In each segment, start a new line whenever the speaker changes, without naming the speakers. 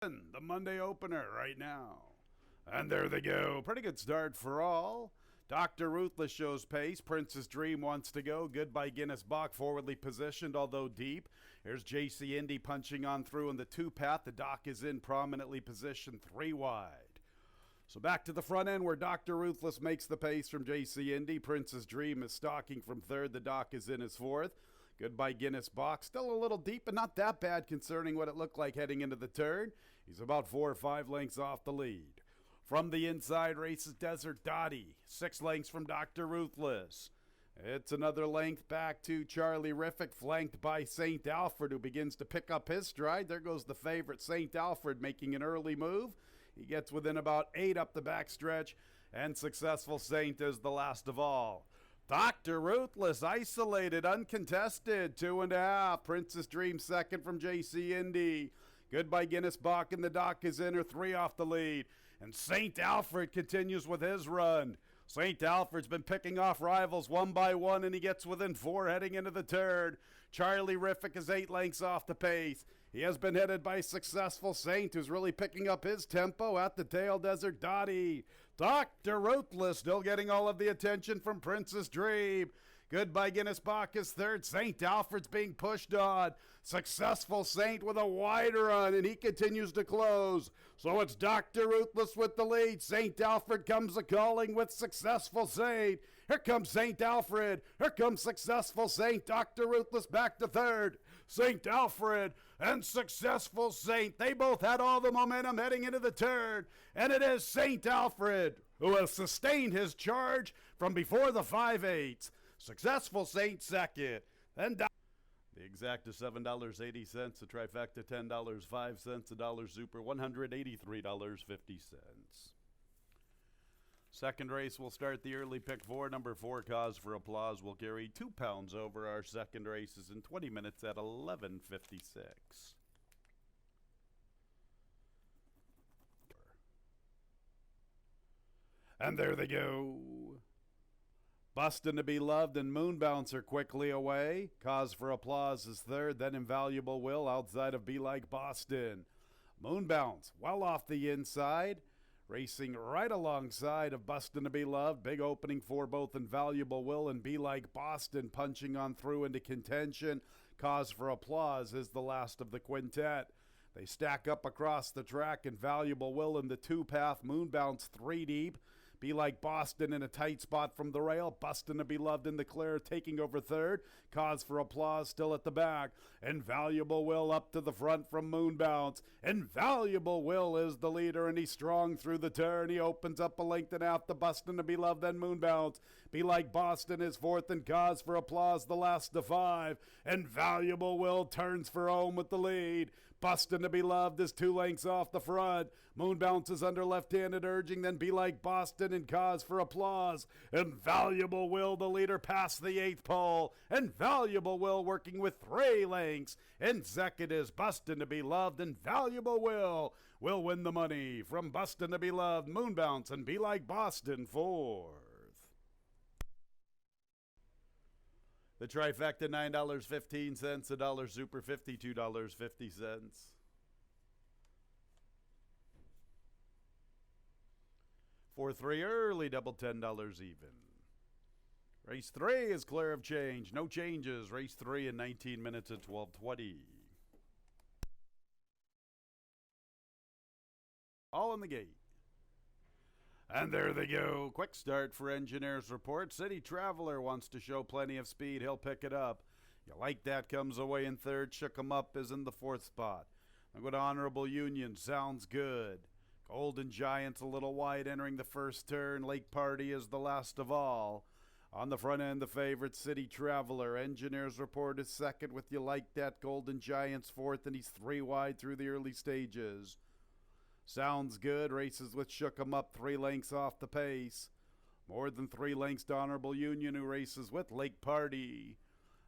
The Monday opener right now. And there they go. Pretty good start for all. Dr. Ruthless shows pace. Princess Dream wants to go. Goodbye Guinness Bach forwardly positioned, although deep. Here's JC Indy punching on through in the two path. The Doc is in prominently positioned 3 wide. So back to the front end where Dr. Ruthless makes the pace from JC Indy. Princess Dream is stalking from third. The Doc is in his fourth. Goodbye Guinness Box. Still a little deep, but not that bad concerning what it looked like heading into the turn. He's about 4 or 5 lengths off the lead. From the inside races Desert Dottie. 6 lengths from Dr. Ruthless. It's another length back to Charlie Riffick, flanked by St. Alfred, who begins to pick up his stride. There goes the favorite, St. Alfred, making an early move. He gets within about 8 up the backstretch, and Successful Saint is the last of all. Dr. Ruthless, isolated, uncontested, 2.5. Princess Dream second from JC Indy. Goodbye Guinness Bach and the Doc is in her 3 off the lead. And St. Alfred continues with his run. St. Alfred's been picking off rivals one by one, and he gets within 4 heading into the turn. Charlie Riffick is 8 lengths off the pace. He has been headed by Successful Saint, who's really picking up his tempo at the tail. Desert Dottie. Dr. Ruthless still getting all of the attention from Princess Dream. Goodbye Guinness Bach is third. St. Alfred's being pushed on. Successful Saint with a wide run, and he continues to close. So it's Dr. Ruthless with the lead. St. Alfred comes a-calling with Successful Saint. Here comes St. Alfred. Here comes Successful Saint. Dr. Ruthless back to third. St. Alfred and Successful Saint. They both had all the momentum heading into the turn. And it is St. Alfred who has sustained his charge from before the 5/8. Successful Saint second. Then the exact is $7.80. The trifecta $10.05. A dollar super $183.50. Second race will start the early pick 4. Number 4, Cause for Applause, will carry 2 pounds over our second races in 20 minutes at 11:56. And there they go. Bustin' to Be Loved and Moon Bouncer quickly away. Cause for Applause is third, then Invaluable Will outside of Be Like Boston. Moon Bounce well off the inside, racing right alongside of Bustin' to Be Loved. Big opening for both Invaluable Will and Be Like Boston, punching on through into contention. Cause for Applause is the last of the quintet. They stack up across the track. Invaluable Will in the 2-path, Moon Bounce 3 deep. Be Like Boston in a tight spot from the rail. Bustin' to Be Loved in the clear, taking over third. Cause for Applause still at the back. Invaluable Will up to the front from Moon Bounce. Invaluable Will is the leader, and he's strong through the turn. He opens up a length and a half to Bustin' to Be Loved, then Moon Bounce. Be Like Boston is fourth, and Cause for Applause the last to 5. Invaluable Will turns for home with the lead. Bustin' to Be Loved is 2 lengths off the front. Moon Bounce is under left-handed urging, then Be Like Boston and Cause for Applause. Invaluable Will, the leader, past the 8th pole. Invaluable Will working with 3 lengths. In second is Bustin' to Be Loved. Invaluable Will win the money from Bustin' to Be Loved, Moon Bounce, and Be Like Boston fourth. The trifecta, $9.15, a dollar super, $52.50. 4-3 early, double $10 even. Race 3 is clear of change. No changes. Race 3 in 19 minutes at 12:20. All in the gate. And there they go. Quick start for Engineers Report. City Traveler wants to show plenty of speed. He'll pick it up. You Like That comes away in third. Shook 'em Up is in the 4th spot. I go to Honorable Union. Sounds Good. Golden Giant's a little wide entering the first turn. Lake Party is the last of all. On the front end, the favorite, City Traveler. Engineers Report is second with You Like That. Golden Giant's fourth, and he's 3 wide through the early stages. Sounds Good races with Shook 'em Up 3 lengths off the pace. More than 3 lengths to Honorable Union, who races with Lake Party.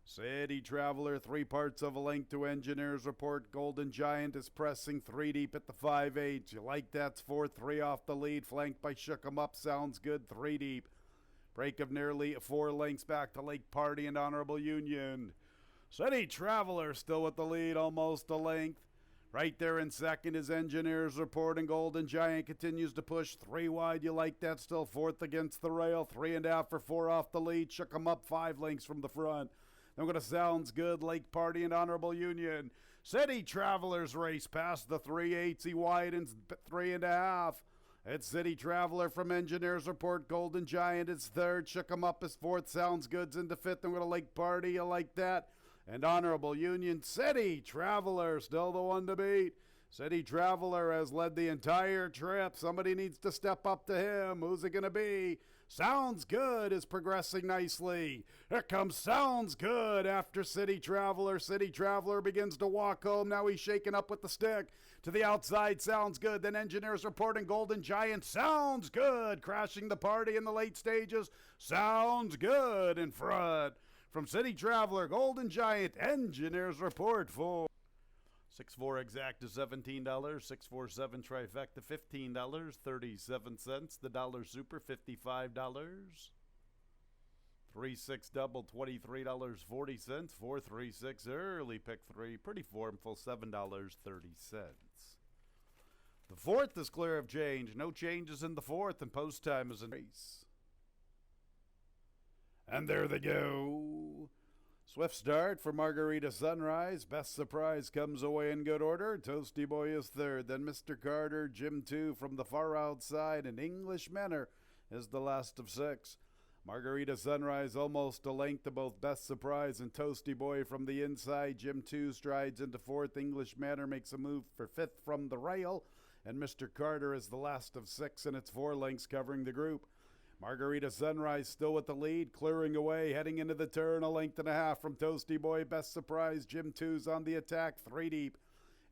City Traveler 3 parts of a length to Engineers Report. Golden Giant is pressing 3 deep at the 5/8. You Like That's 4-3 off the lead, flanked by Shook 'em Up. Sounds Good 3 deep. Break of nearly 4 lengths back to Lake Party and Honorable Union. City Traveler still with the lead, almost a length. Right there in second is Engineers Report, and Golden Giant continues to push 3 wide. You like that? Still fourth against the rail. 3.5 for 4 off the lead. Shook 'em up 5 lengths from the front. Then we're going to Sounds Good, Lake Party, and Honorable Union. City Travelers race past the 3/8. He widens 3.5. It's City Traveler from Engineers Report. Golden Giant is third. Shook 'em up is fourth. Sounds Good's into fifth. And we're going to Lake Party. You like that? And Honorable Union. City Traveler still the one to beat. City Traveler has led the entire trip. Somebody needs to step up to him. Who's it going to be? Sounds Good is progressing nicely. Here comes Sounds Good after City Traveler. City Traveler begins to walk home. Now he's shaking up with the stick. To the outside, Sounds Good. Then Engineers Reporting Golden Giant. Sounds Good crashing the party in the late stages. Sounds Good in front. From City Traveler, Golden Giant, Engineers Report for 6-4 exact is $17, 647 trifecta $15.37, the dollar super $55, 3-6 double $23.40, 4-3-6 early pick 3, pretty formful $7.30. The fourth is clear of change, no changes in the fourth, and post time is in race. And there they go. Swift start for Margarita Sunrise. Best Surprise comes away in good order. Toasty Boy is third. Then Mr. Carter, Jim 2 from the far outside, and English Manor is the last of 6. Margarita Sunrise almost a length to both Best Surprise and Toasty Boy from the inside. Jim 2 strides into fourth. English Manor makes a move for fifth from the rail. And Mr. Carter is the last of 6, and it's 4 lengths covering the group. Margarita Sunrise still with the lead, clearing away, heading into the turn, 1.5 lengths from Toasty Boy. Best Surprise, Jim 2's on the attack, 3 deep.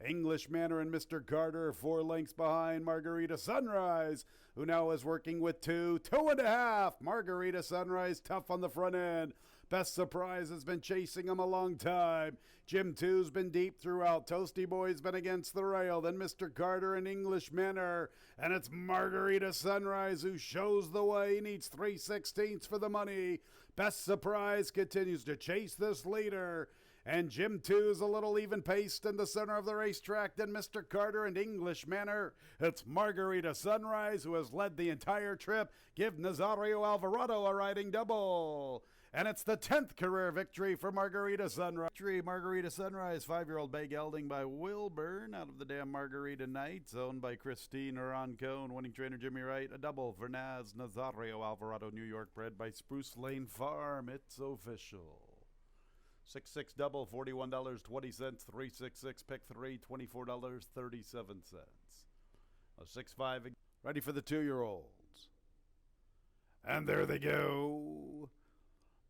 English Manor and Mr. Carter 4 lengths behind Margarita Sunrise, who now is working with 2.5. Margarita Sunrise tough on the front end. Best Surprise has been chasing him a long time. Jim 2's been deep throughout. Toasty Boy's been against the rail. Then Mr. Carter and English Manor. And it's Margarita Sunrise who shows the way. He needs 3/16 for the money. Best Surprise continues to chase this leader. And Jim 2 is a little even paced in the center of the racetrack than Mr. Carter and English Manor. It's Margarita Sunrise who has led the entire trip. Give Nazario Alvarado a riding double. And it's the 10th career victory for Margarita Sunrise. Margarita Sunrise, 5-year-old bay gelding by Wilburn out of the Damn Margarita Knights, owned by Christine Arancone. Winning trainer Jimmy Wright. A double for Nazario Alvarado, New York, bred by Spruce Lane Farm. It's official. 6-6 double, $41.20. 3-6-6 pick 3, $24.37. A 6-5 ready for the 2-year-olds. And there they go.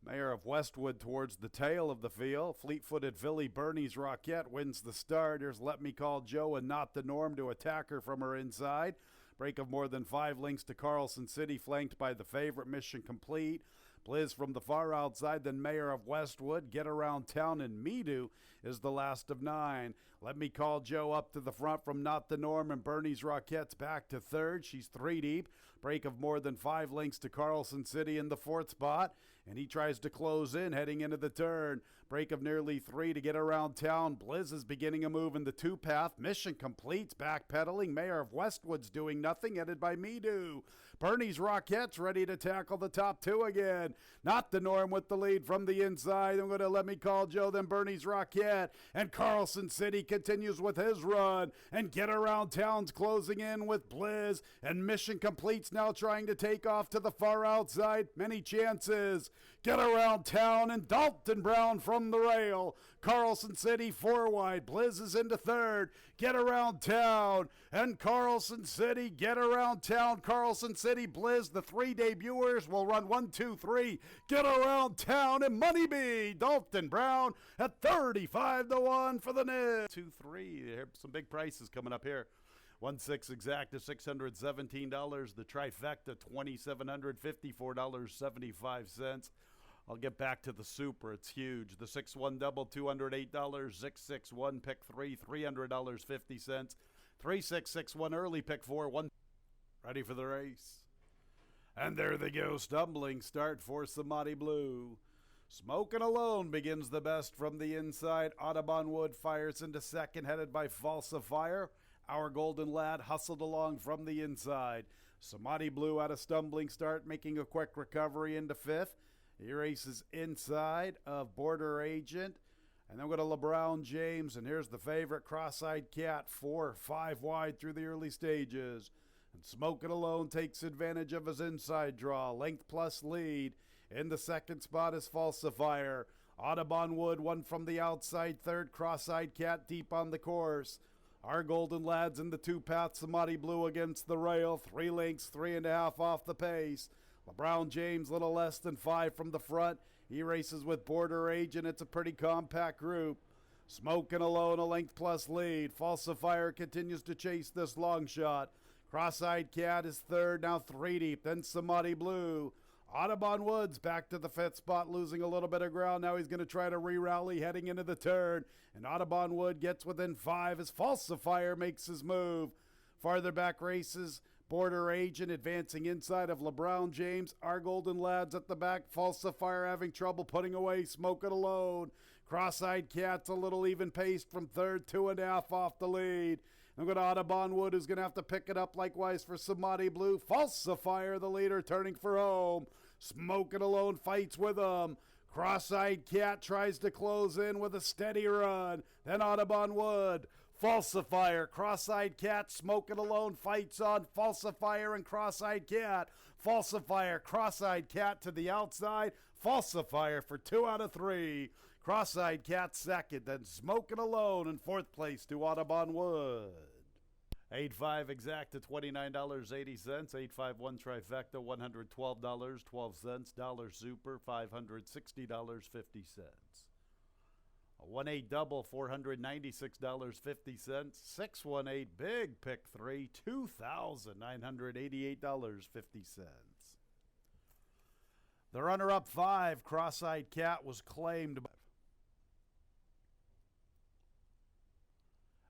Mayor of Westwood towards the tail of the field. Fleet-footed filly Bernie's Rockette wins the start. Here's Let Me Call Joe and Not the Norm to attack her from her inside. Break of more than 5 lengths to Carlson City, flanked by the favorite Mission Complete. Blizz from the far outside, then Mayor of Westwood. Get Around Town and Meadow is the last of 9. Let Me Call Joe up to the front from Not the Norm, and Bernie's Rockette's back to third. She's 3 deep. Break of more than 5 lengths to Carlson City in the 4th spot, and he tries to close in heading into the turn. Break of nearly 3 to Get Around Town. Blizz is beginning a move in the 2 path. Mission Complete's backpedaling. Mayor of Westwood's doing nothing, headed by Meadow. Bernie's Rockette's ready to tackle the top 2 again. Not the Norm with the lead from the inside. I'm going to Let Me Call Joe, then Bernie's Rockette. And Carlson City continues with his run. And Get Around Town's closing in with Blizz. And Mission Complete's now trying to take off to the far outside. Many chances. Get Around Town and Dalton Brown from the rail. Carlson City 4 wide. Blizz is into third. Get Around Town and Carlson City. Get Around Town. Carlson City. Blizz. The 3 debuters will run 1, 2, 3. Get Around Town and Money Bee. Dalton Brown at 35-1 for the nil. 2-3. Some big prices coming up here. 1-6 exact to $617. The trifecta $2,754.75. I'll get back to the super. It's huge. The 6-1 double, $208. 6-6-1 pick 3, $300.50. 3-6-6-1 early pick 4, 1. Ready for the race. And there they go. Stumbling start for Samadhi Blue. Smoking Alone begins the best from the inside. Audubon Wood fires into second, headed by Falsifier. Our Golden Lad hustled along from the inside. Samadhi Blue had a stumbling start, making a quick recovery into fifth. He races inside of Border Agent. And then we go to LeBron James, and here's the favorite, CrossEyed Cat, 4-5 wide through the early stages. And Smokin' Alone takes advantage of his inside draw, length plus lead. In the second spot is Falsifier. Audubon Wood won from the outside third, CrossEyed Cat deep on the course. Our Golden Lads in the two-path, Samadhi Blue against the rail, 3 lengths, 3.5 off the pace. LeBron James, little less than 5 from the front. He races with Border Agent. It's a pretty compact group. Smokin' Alone, a length plus lead. Falsifier continues to chase this long shot. CrossEyed Cat is third, now 3 deep. Then Samadhi Blue. Audubon Woods back to the fifth spot, losing a little bit of ground. Now he's going to try to re-rally heading into the turn. And Audubon Wood gets within 5 as Falsifier makes his move. Farther back races Border Agent advancing inside of LeBron James. Our Golden Lads at the back. Falsifier having trouble putting away Smokin' Alone. CrossEyed Cat's a little even paced from third, 2.5 off the lead. I'm going to Audubon Wood, who's going to have to pick it up likewise for Samadhi Blue. Falsifier, the leader, turning for home. Smokin' Alone fights with him. CrossEyed Cat tries to close in with a steady run. Then Audubon Wood. Falsifier, CrossEyed Cat, Smokin' Alone fights on. Falsifier and CrossEyed Cat. Falsifier, CrossEyed Cat to the outside. Falsifier for 2 out of 3. CrossEyed Cat second, then Smokin' Alone in fourth place to Audubon Wood. 8.5 exact to $29.80. 851 trifecta, $112.12. Dollar super, $560.50. A 1-8 double, $496.50. 618 big pick 3, $2,988.50. The runner-up 5, CrossEyed Cat, was claimed.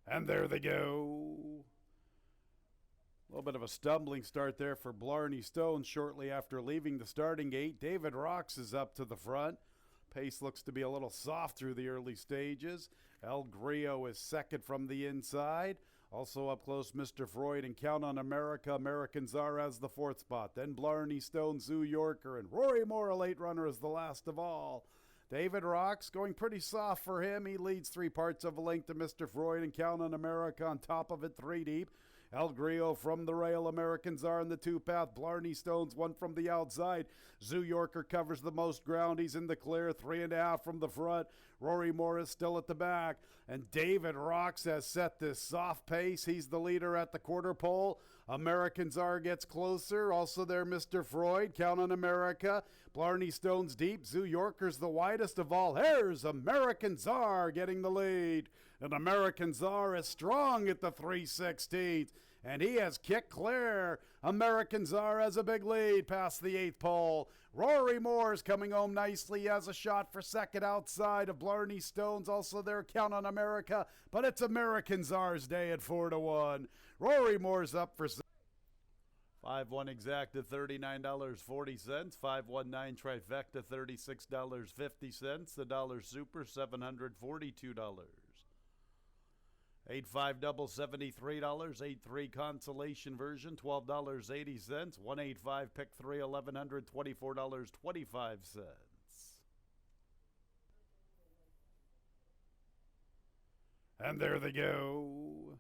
And there they go. A little bit of a stumbling start there for Blarney Stone shortly after leaving the starting gate. David Rocks is up to the front. Pace looks to be a little soft through the early stages. El Grillo is second from the inside. Also up close, Mr. Freud and Count on America. American Czar has the fourth spot. Then Blarney Stone, Zoo Yorker, and Rory Moore, a late runner, is the last of all. David Rocks going pretty soft for him. He leads 3 parts of a length to Mr. Freud and Count on America on top of it, 3 deep. El Grillo from the rail, American Czar in the two-path. Blarney Stone's one from the outside. Zoo Yorker covers the most ground. He's in the clear, 3.5 from the front. Rory Morris still at the back. And David Rocks has set this soft pace. He's the leader at the quarter pole. American Czar gets closer. Also there, Mr. Freud. Count on America. Blarney Stone's deep. Zoo Yorker's the widest of all. Here's American Czar getting the lead. And American Czar is strong at the 3/16. And he has kicked clear. American Czar has a big lead past the 8th pole. Rory Moore's coming home nicely. He has a shot for second outside of Blarney Stone's. Also there, Count on America. But it's American Czar's day at 4-1. Rory Moore's up for 5-1 exact to $39.40. 519 trifecta, $36.50. The dollar super, $742. 8.5 double, $73. 8.3 consolation version, $12.80. 185 pick 3, $1,124.25. And there they go.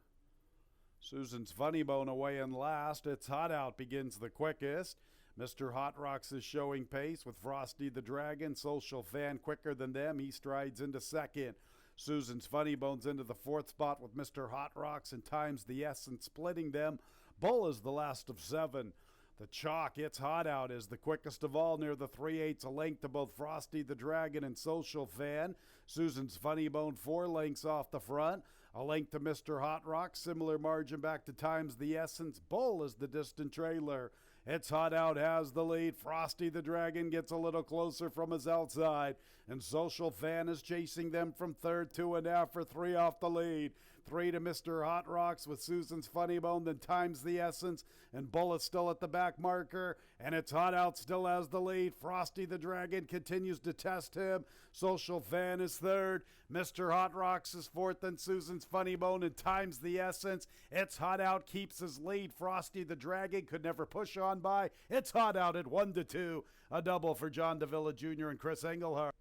Susan's Funny Bone away in last. It's Hot Out begins the quickest. Mr. Hot Rocks is showing pace with Frosty the Dragon. Social Fan quicker than them. He strides into second. Susan's Funny Bone's into the 4th spot with Mr. Hot Rocks and times the essence splitting them. Bull is the last of 7. The Chalk, It's Hot Out, is the quickest of all near the 3/8, a length to both Frosty the Dragon and Social Fan. Susan's Funny Bone 4 lengths off the front. A length to Mr. Hot Rocks, similar margin back to times the essence. Bull is the distant trailer. It's Hot Out has the lead. Frosty the Dragon gets a little closer from his outside. And Social Fan is chasing them from third, 2.5 for 3 off the lead. 3 to Mr. Hot Rocks with Susan's Funny Bone, then Times the Essence, and Bullet still at the back marker, and it's Hot Out still has the lead. Frosty the Dragon continues to test him. Social Fan is third. Mr. Hot Rocks is fourth, then Susan's Funny Bone, and Times the Essence. It's Hot Out keeps his lead. Frosty the Dragon could never push on by. It's Hot Out at 1-2. A double for John Davila Jr. and Chris Engelhardt.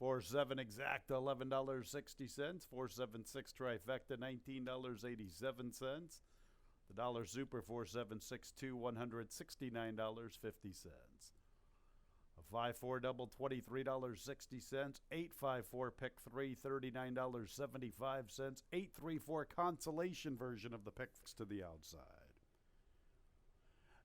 4-7 exact, $11.60. 4-7-6 trifecta, $19.87. The dollar super 4-7-6-2, $169.50. A 5-4 double, $23.60. 8-5-4 pick 3, $39.75. 8-3-4 consolation version of the picks to the outside.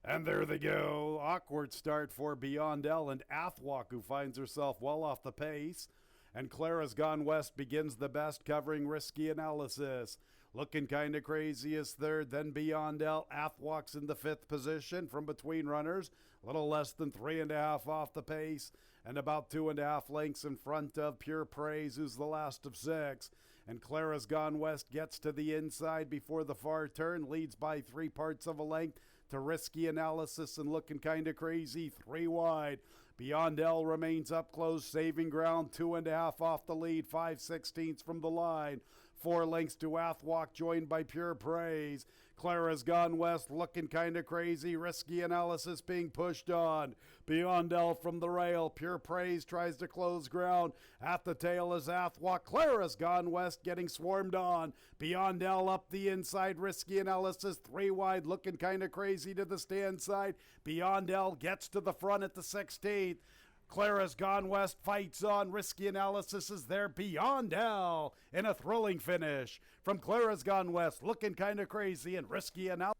And there they go. Awkward start for Beyondell and Athwalk, who finds herself well off the pace. And Clara's Gone West begins the best, covering Risky Analysis. Looking kind of crazy is third, then Beyondell. Athwalk's in the fifth position from between runners. A little less than 3.5 off the pace. And about 2.5 lengths in front of Pure Praise, who's the last of 6. And Clara's Gone West gets to the inside before the far turn, leads by 3 parts of a length to Risky Analysis and Looking Kinda Crazy, 3 wide. Beyondell remains up close, saving ground, 2.5 off the lead, 5/16 from the line. 4 lengths to Athwalk, joined by Pure Praise. Clara's Gone West, Looking Kinda Crazy, Risky Analysis being pushed on. Beyondell from the rail, Pure Praise tries to close ground. At the tail is Athwalk. Clara's Gone West getting swarmed on. Beyondell up the inside, Risky Analysis, 3 wide, Looking Kinda Crazy to the stand side. Beyondell gets to the front at the 16th. Clara's Gone West fights on. Risky Analysis is there. Beyondell in a thrilling finish from Clara's Gone West, Looking Kinda Crazy, and Risky Analysis.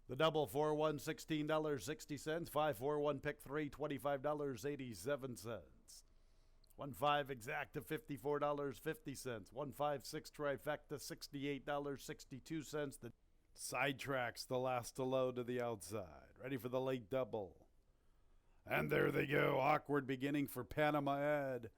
The double 4-1, $16.60. 5-4-1 pick 3, $25.87. 1-5 exacta, $54.50. 1-5-6 trifecta, $68.62. The sidetracks the last to low to the outside. Ready for the late double. And there they go. Awkward beginning for Panama Ed.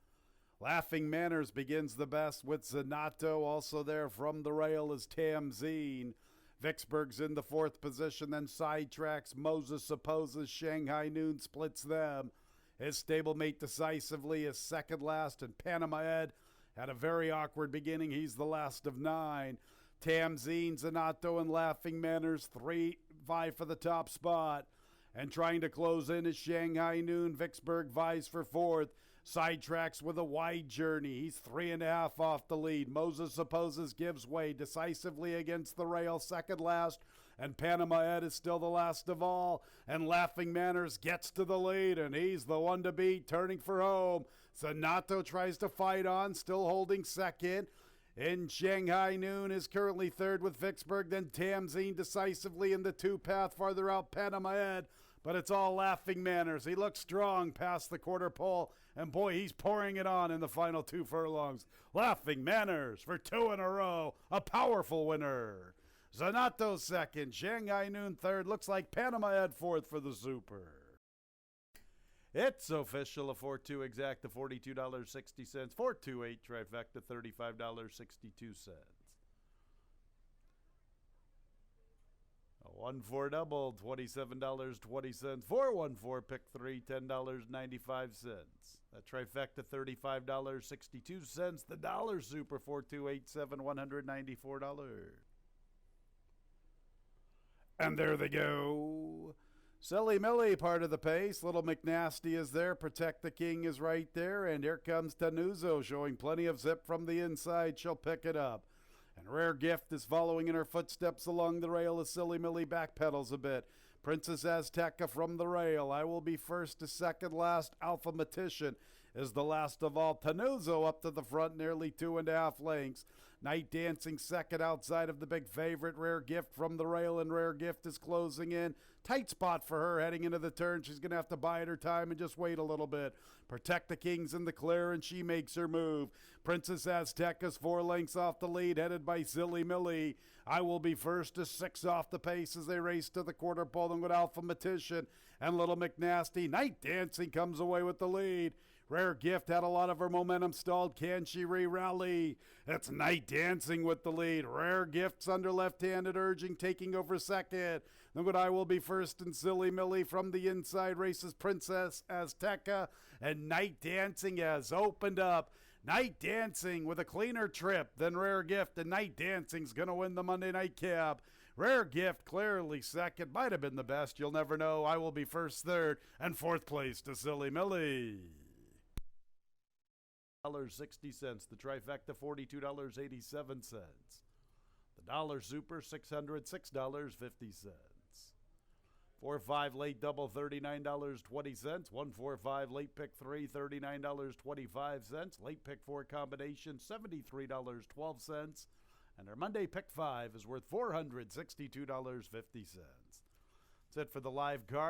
Laughing Manners begins the best with Zanato. Also there from the rail is Tamzine. Vicksburg's in the 4th position, then sidetracks. Moses Supposes. Shanghai Noon splits them. His stablemate Decisively is second last, and Panama Ed had a very awkward beginning. He's the last of 9. Tamzine, Zanato, and Laughing Manners 3-5 for the top spot. And trying to close in is Shanghai Noon. Vicksburg vies for 4th. Sidetracks with a wide journey. He's 3.5 off the lead. Moses Supposes gives way decisively against the rail, second last. And Panama Ed is still the last of all. And Laughing Manners gets to the lead, and he's the one to beat, turning for home. Zanato tries to fight on, still holding second. And Shanghai Noon is currently third with Vicksburg. Then Tamzine Decisively in the 2-path, farther out Panama Ed. But it's all Laughing Manners. He looks strong past the quarter pole. And boy, he's pouring it on in the final 2 furlongs. Laughing Manners for 2 in a row. A powerful winner. Zanato second. Shanghai Noon third. Looks like Panama Ed fourth for the Super. It's official. A 4-2 exact to $42.60. 4-2-8 trifecta, $35.62. A 1-4 double, $27.20. 4-1-4 pick 3, $10.95. That trifecta, $35.62. The dollar super 4287, $194. And there they go. Silly Millie, part of the pace. Little McNasty is there. Protect the King is right there. And here comes Tanuzo, showing plenty of zip from the inside. She'll pick it up. And Rare Gift is following in her footsteps along the rail as Silly Millie backpedals a bit. Princess Azteca from the rail. I Will Be First to second last. Alphamatician is the last of all. Tanuzo up to the front, nearly 2.5 lengths. Night Dancing second outside of the big favorite. Rare Gift from the rail, and Rare Gift is closing in. Tight spot for her heading into the turn. She's going to have to bide her time and just wait a little bit. Protect the King's in the clear, and she makes her move. Princess Azteca's 4 lengths off the lead, headed by Silly Millie. I Will Be First is 6 off the pace as they race to the quarter pole. Then with Alphamatician and Little McNasty. Night Dancing comes away with the lead. Rare Gift had a lot of her momentum stalled. Can she re-rally? It's Night Dancing with the lead. Rare Gift's under left-handed urging, taking over second. Then what I Will Be First and Silly Millie from the inside races Princess Azteca, and Night Dancing has opened up. Night Dancing with a cleaner trip than Rare Gift, and Night Dancing's going to win the Monday Night Cab. Rare Gift clearly second, might have been the best, you'll never know. I Will Be First third, and fourth place to Silly Millie. $60. The trifecta, $42.87. The dollar super, $606.50. 4-5 late double, $39.20. 1-4-5 late pick 3, $39.25. Late pick 4 combination, $73.12. And our Monday pick 5 is worth $462.50. That's it for the live card.